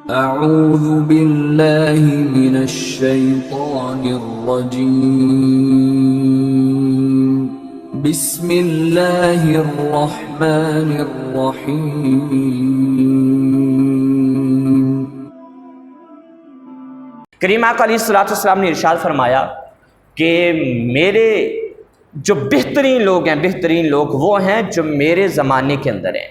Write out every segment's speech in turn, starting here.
اعوذ باللہ من الشیطان الرجیم بسم اللہ الرحمن الرحیم۔ کریم آقا علیہ السلام نے ارشاد فرمایا کہ میرے جو بہترین لوگ وہ ہیں جو میرے زمانے کے اندر ہیں،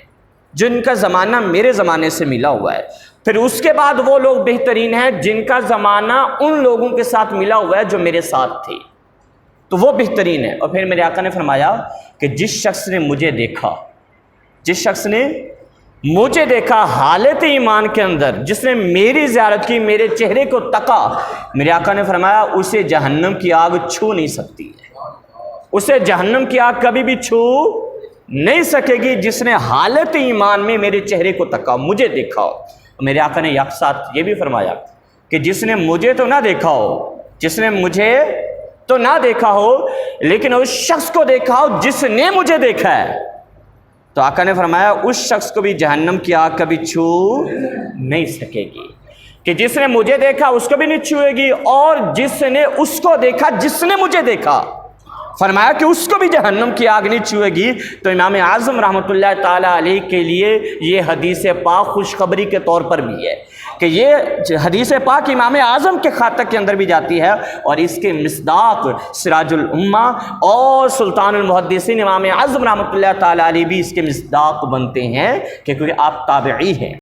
جن کا زمانہ میرے زمانے سے ملا ہوا ہے۔ پھر اس کے بعد وہ لوگ بہترین ہیں جن کا زمانہ ان لوگوں کے ساتھ ملا ہوا ہے جو میرے ساتھ تھے، تو وہ بہترین ہے۔ اور پھر میرے آقا نے فرمایا کہ جس شخص نے مجھے دیکھا حالت ایمان کے اندر، جس نے میری زیارت کی، میرے چہرے کو تکا، میرے آقا نے فرمایا اسے جہنم کی آگ چھو نہیں سکتی ہے، اسے جہنم کی آگ کبھی بھی چھو نہیں سکے گی جس نے حالت ایمان میں میرے چہرے کو تکا، مجھے دیکھا ہو۔ میرے آقا نے یک ساتھ یہ بھی فرمایا کہ جس نے مجھے تو نہ دیکھا ہو لیکن اس شخص کو دیکھا ہو جس نے مجھے دیکھا ہے، تو آقا نے فرمایا اس شخص کو بھی جہنم کی آگ کبھی چھو نہیں سکے گی، کہ جس نے مجھے دیکھا اس کو بھی نہیں چھوئے گی، اور جس نے اس کو دیکھا جس نے مجھے دیکھا، فرمایا کہ اس کو بھی جہنم کی آگ نہیں چھوئے گی۔ تو امام اعظم رحمۃ اللہ تعالیٰ علیہ کے لیے یہ حدیث پاک خوشخبری کے طور پر بھی ہے کہ یہ حدیث پاک امام اعظم کے خاطر کے اندر بھی جاتی ہے، اور اس کے مصداق سراج الامہ اور سلطان المحدثین امام اعظم رحمۃ اللہ تعالیٰ علیہ بھی اس کے مصداق بنتے ہیں کہ کیونکہ آپ تابعی ہیں۔